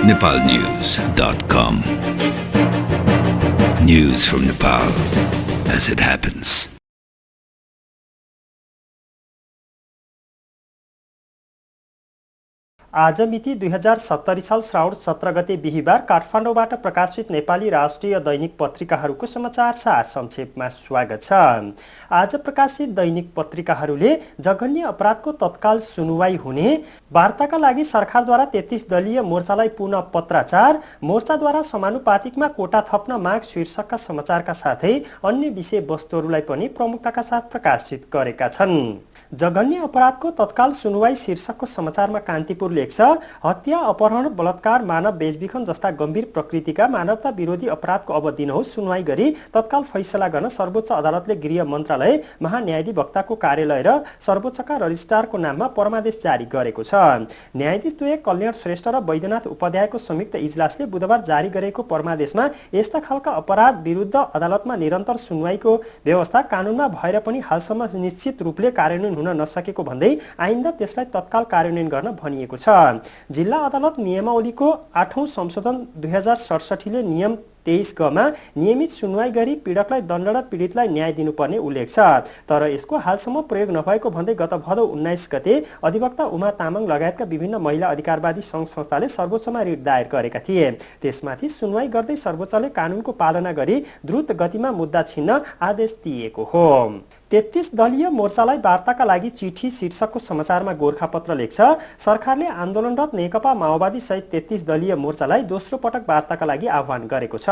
nepalnews.com. News from Nepal as it happens. आज मिति 2070 साल श्रावण 17 गते बिहीबार काठमाडौँबाट प्रकाशित नेपाली राष्ट्रिय दैनिक पत्रिकाहरूको समाचार सार संक्षेपमा स्वागत छ। आज प्रकाशित दैनिक पत्रिकाहरूले जघन्य अपराधको तत्काल सुनुवाई हुने, वार्ताका लागि सरकारद्वारा 33 दलीय मोर्चालाई पुनः पत्राचार, मोर्चाद्वारा समानुपातिकमा कोटा थप्न माग शीर्षकका समाचारका साथै अन्य विषय वस्तुहरूलाई पनि प्रमुखताका साथ प्रकाशित गरेका छन्। जघन्य अपराधको तत्काल सुनुवाई शीर्षकको समाचारमा कान्तिपुर लेख्छ, हत्या, अपहरण, बलात्कार, मानव बेचबिखन जस्ता गम्भीर प्रकृतिका मानवता विरोधी अपराधको अब दिनहुँ सुनुवाई गरी तत्काल फैसला गर्न सर्वोच्च अदालतले गृह मन्त्रालय, महान्यायाधिवक्ताको कार्यालय र सर्वोच्चका रजिस्ट्रारको नाममा परमादेश जारी गरेको छ। न्यायाधीश द्वय कल्याण श्रेष्ठ र वैद्यनाथ उपाध्यायको संयुक्त इजलासले बुधबार जारी गरेको परमादेशमा यस्ता खालका अपराध विरुद्ध अदालतमा निरन्तर सुनुवाईको व्यवस्था कानूनमा भएर पनि हालसम्म निश्चित रूपले कार्यान्वयन हुन नसकेको भन्दै आइन्दा त्यसलाई तत्काल कार्यान्वयन गर्न भनिएको छ। जिल्ला अदालत नियमावलीको 8औं संशोधन 2067 ले नियम 23 ग मा नियमित सुनुवाई गरी पीडकलाई दण्ड र पीडितलाई न्याय दिनुपर्ने उल्लेख छ। तर यसको हालसम्म प्रयोग नभएको भन्दै गत भदौ 19 गते अधिवक्ता उमा तामाङ लगायतका विभिन्न महिला अधिकारवादी सङ्घ संस्थाले सर्वोच्चमा रिट दायर गरेका थिए। त्यसमाथि सुनुवाई गर्दै सर्वोच्चले कानूनको पालना गरी द्रुत गतिमा मुद्दा छिन्न आदेश दिएको हो। 33 दलीय मोर्चालाई वार्ताका लागि चिठी शीर्षकको समाचारमा गोरखापत्र लेख्छ, सरकारले आन्दोलनरत नेकपा माओवादी सहित 33 दलीय मोर्चालाई दोस्रो पटक वार्ताका लागि आह्वान गरेको छ।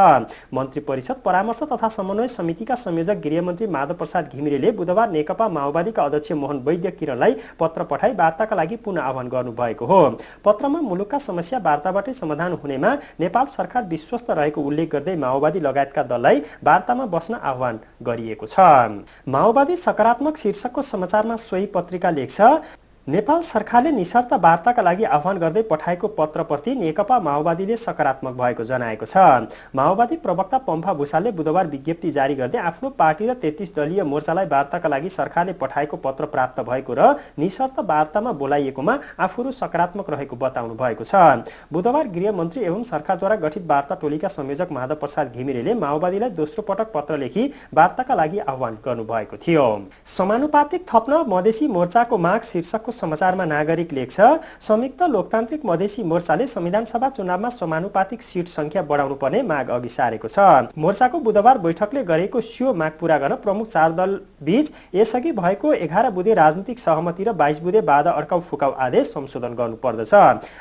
मन्त्री परिषद परामर्श तथा समन्वय समितिका संयोजक गृहमन्त्री माधव प्रसाद घिमिरेले बुधबार नेकपा माओवादीका अध्यक्ष मोहन वैद्य किरणलाई पत्र पठाई वार्ताका लागि पुनः आह्वान गर्नुभएको हो। पत्रमा मुलुकका समस्या वार्ताबाटै समाधान हुनेमा नेपाल सरकार विश्वस्त रहेको उल्लेख गर्दै माओवादी लगायतका दललाई वार्तामा बस्न आह्वान गरिएको छ। माओवादी सकारात्मक शीर्षकको समाचारमा सोही पत्रिका लेख्छ, नेपाल सरकारले निशर्त वार्ताका लागि आह्वान गर्दै पठाएको पत्रप्रति नेकपा माओवादीले सकारात्मक भएको जनाएको छ। माओवादी प्रवक्ता पम्फा भूषालले बुधबार विज्ञप्ति जारी गर्दै आफ्नो पार्टी र 33 दलीय मोर्चालाई वार्ताका लागि सरकारले पठाएको पत्र प्राप्त भएको र निशर्त वार्तामा बोलाइएकोमा आफूहरू सकारात्मक रहेको बताउनु भएको छ। बुधबार गृहमन्त्री एवं सरकारद्वारा गठित वार्ता टोलीका संयोजक माधव प्रसाद घिमिरेले माओवादीलाई दोस्रो पटक पत्र लेखी वार्ताका लागि आह्वान गर्नुभएको थियो। समानुपातिक थप्न मधेसी मोर्चाको माग शीर्षकको समाचारमा नागरिक लेख्छ, संयुक्त लोकतान्त्रिक मधेसी मोर्चाले संविधान सभा चुनावमा समानुपातिक सिट संख्या बढाउनु पर्ने माग अघि सारेको छ। मोर्चाको बुधबार बैठकले गरेको सो माग पूरा गर्न प्रमुख 4 दल बीच यसअघि भएको 11 बुँदे राजनीतिक सहमति र 22 बुँदे बाधा अड्काउ फुकाउ आदेश संशोधन गर्नुपर्दछ।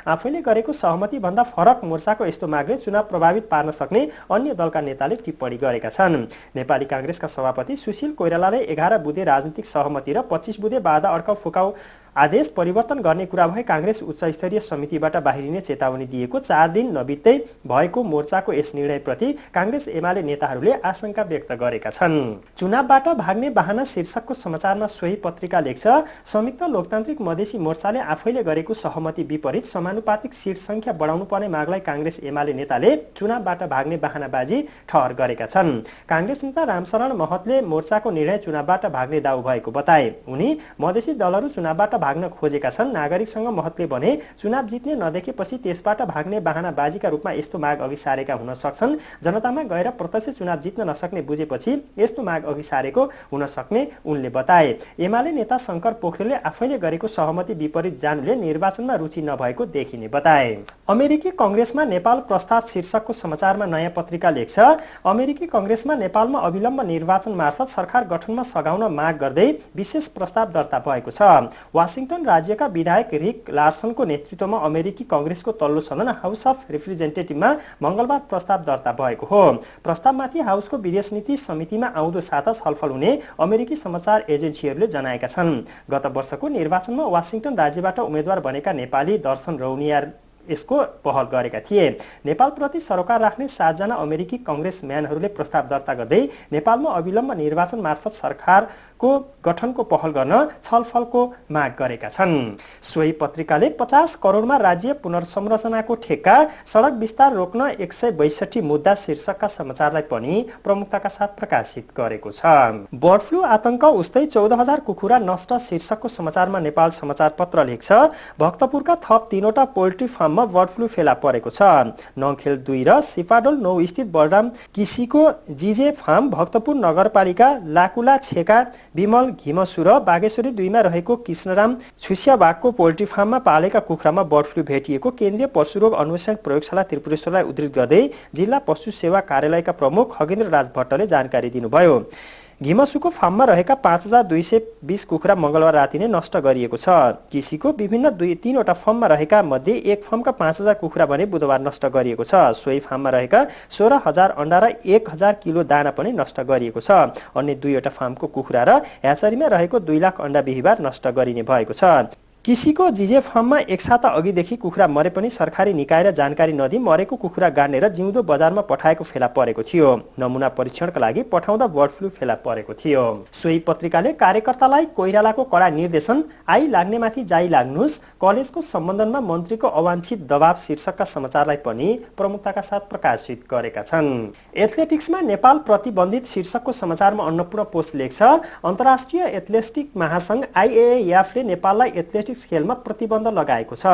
आफैले गरेको सहमति भन्दा फरक मोर्चाको यस्तो मागले चुनाव प्रभावित पार्न सक्ने अन्य दलका नेताले टिप्पणी गरेका छन्। नेपाली कांग्रेसका सभापति सुशील कोइरालाले 11 बुँदे राजनीतिक सहमति र 25 बुँदे बाधा अड्काउ फुकाउ आदेश परिवर्तन गर्ने कुरा भए कांग्रेस उच्च स्तरीय समितिबाट बाहिरिने चेतावनी दिएको 4 दिन नबित्दै भएको मोर्चाको यस निर्णयप्रति कांग्रेस एमाले नेताहरूले आशंका व्यक्त गरेका छन्। चुनावबाट भाग्ने बहाना शीर्षकको समाचारमा सोही पत्रिका लेख्छ, संयुक्त लोकतान्त्रिक मधेसी मोर्चाले आफैले गरेको सहमति विपरीत समानुपातिक सिट संख्या बढाउनु पर्ने मागलाई कांग्रेस एमाले नेताले चुनावबाट भाग्ने बहानाबाजी ठहर गरेका छन्। कांग्रेस नेता रामशरण महतले मोर्चाको निर्णय चुनावबाट भाग्ने दाउ भएको बताए। उनी मधेसी दलहरू चुनावबाट भाग्न खोजेका छन्। नागरिकसँग महतले भने चुनाव जित्ने नदेखेपछि त्यसबाट भाग्ने बहानाबाजीका रूपमा यस्तो माग अघि सारेका हुन सक्छन्। जनतामा गएर प्रत्यक्ष चुनाव जित्न नसक्ने बुझेपछि यस्तो माग अघि सारेको हुन सक्ने उनले बताए। एमाले नेता शंकर पोखरेलले आफैले गरेको सहमति विपरीत जानुले निर्वाचनमा रुचि नभएको देखिने बताए। अमेरिकी कांग्रेसमा नेपाल प्रस्ताव शीर्षकको समाचारमा नयाँ पत्रिका लेख्छ, अमेरिकी कांग्रेसमा नेपालमा अविलम्ब निर्वाचन मार्फत सरकार गठनमा सघाउन माग गर्दै विशेष प्रस्ताव दर्ता भएको छ। वाशिंगटन राज्यका विधायक रिक लार्सनको नेतृत्वमा अमेरिकी कांग्रेसको तल्लो सदन हाउस अफ रिप्रेजेन्टेटिभमा मंगलबार प्रस्ताव दर्ता भएको हो। प्रस्तावमाथि हाउसको विदेश नीति समितिमा आउँदो साता छलफल हुने अमेरिकी समाचार एजेन्सीहरूले जनाएका छन्। गत वर्षको निर्वाचनमा वाशिंगटन राज्यबाट उम्मेद्वार बनेका नेपाली दर्शन रौनियार यसको पहल गरेका थिए। नेपालप्रति सरोकार राख्ने 7 जना अमेरिकी कांग्रेसम्यानहरूले प्रस्ताव दर्ता गर्दै नेपालमा अविलम्ब निर्वाचन मार्फत सरकार को गठनको पहल गर्न छलफलको माग गरेका छन्। सोही पत्रिकाले 50 करोडमा राज्य पुनर्संरचनाको ठेक्का, सडक विस्तार रोक्न 162 मुद्दा शीर्षकका समाचारलाई पनि प्रमुखताका साथ प्रकाशित गरेको छ। बर्ड फ्लू आतंक उस्तै 14,000 कुखुरा नष्ट शीर्षकको समाचारमा नेपाल समाचार पत्र लेख्छ, भक्तपुरका थप 3वटा पोल्ट्री फार्ममा बर्ड फ्लू फेला परेको छ। नङखेल 2 र सिपाडोल 9 स्थित बलराम किसीको जीजे फार्म, भक्तपुर नगरपालिका लाकुला छेका विमल घिमसु र बागेश्वरी 2 मा रहेको कृष्णराम छुसियाबागको पोल्ट्री फार्ममा पालेका कुखुरामा बर्ड फ्लू भेटिएको केन्द्रीय पशुरोग अन्वेषण प्रयोगशाला त्रिपुरेश्वरलाई उद्धृत गर्दै जिल्ला पशु सेवा कार्यालयका प्रमुख खगेन्द्र राज भट्टले जानकारी दिनुभयो। घिमसुको फार्ममा रहेका 5,220 कुखुरा मङ्गलबार राति नै नष्ट गरिएको छ। किसीको विभिन्न 3वटा फार्ममा रहेका मध्ये एक फार्मका 5,000 कुखुरा भने बुधबार नष्ट गरिएको छ। सोही फार्ममा रहेका 16,000 अन्डा र 1,000 किलो दाना पनि नष्ट गरिएको छ। अन्य 2वटा फार्मको कुखुरा र ह्याचरीमा रहेको 2 लाख अन्डा बिहिबार नष्ट गरिने भएको छ। किसीको जीजे फार्ममा एक साता अघिदेखि कुखुरा मरे पनि सरकारी निकायले जानकारी नदिई मरेको कुखुरा गाडेर जिउँदो बजारमा पठाएको फेला परेको थियो। नमुना परीक्षणका लागि पठाउँदा बर्ड फ्लू फेला परेको थियो। सोही पत्रिकाले कार्यकर्तालाई कोइरालाको कडा निर्देशन, आई लाग्नेमाथि जाई लाग्नुस्, कलेजको सम्बन्धनमा मन्त्रीको अवाञ्छित दबाव शीर्षकका समाचारलाई पनि प्रमुखताका साथ प्रकाशित गरेका छन्। एथलेटिक्समा नेपाल प्रतिबन्धित शीर्षकको समाचारमा अन्नपूर्ण पोस्ट लेख्छ, अन्तर्राष्ट्रिय एथलेटिक महासंघ आईएएएफले नेपाललाई एथलेटिक्स खेलमा प्रतिबन्ध लगाएको छ।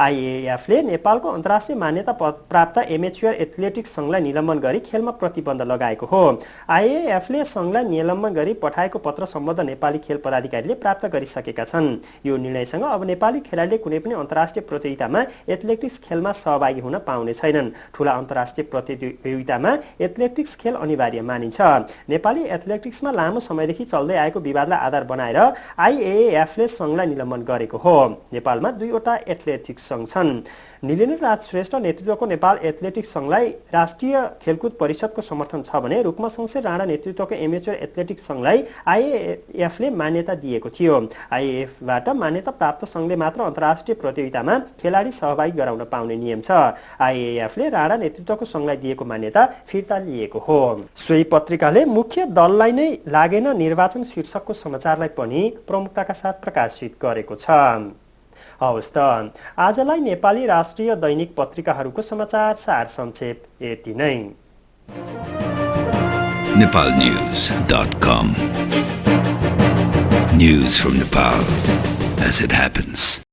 आईएएएफले नेपालको अन्तर्राष्ट्रिय मान्यता प्राप्त एमेच्योर एथलेटिक्स संघलाई निलम्बन गरी खेलमा प्रतिबन्ध लगाएको हो। आईएएएफले संघलाई निलम्बन गरी पठाएको पत्र सम्बद्ध नेपाली खेल पदाधिकारीले प्राप्त गरिसकेका छन्। यो निर्णयसँग अब नेपाली खेलाडीले कुनै पनि अन्तर्राष्ट्रिय प्रतियोगितामा एथलेटिक्स खेलमा सहभागी हुन पाउने छैनन्। ठूला अन्तर्राष्ट्रिय प्रतियोगितामा एथलेटिक्स खेल अनिवार्य मानिन्छ। नेपाली एथलेटिक्समा लामो समयदेखि चल्दै आएको विवादलाई आधार बनाएर आईएएएफले संघलाई निलम्बन गरेको हो। नेपालमा 2वटा एथलेटिक्स संघ छन्। निलेन्द्र राज श्रेष्ठ नेतृत्वको नेपाल एथलेटिक्स संघलाई राष्ट्रिय खेलकुद परिषदको समर्थन छ भने रुक्म शमशेर राणा नेतृत्वको एमेच्योर एथलेटिक्स संघलाई आईएएएफले मान्यता दिएको थियो। आईएएएफबाट मान्यता प्राप्त संघले मात्र अन्तर्राष्ट्रिय प्रतियोगितामा खेलाडी सहभागी गराउन पाउने नियम छ। आईएएएफले राणा नेतृत्वको संघलाई दिएको मान्यता फिर्ता लिएको हो। सोही पत्रिकाले मुख्य दललाई नै लागेन निर्वाचन शीर्षकको समाचारलाई पनि प्रमुखताका साथ प्रकाशित गरेको छ। हवस् त, आजलाई नेपाली राष्ट्रिय दैनिक पत्रिकाहरूको समाचार सार संक्षेप यति नै। nepalnews.com. News from Nepal as it happens.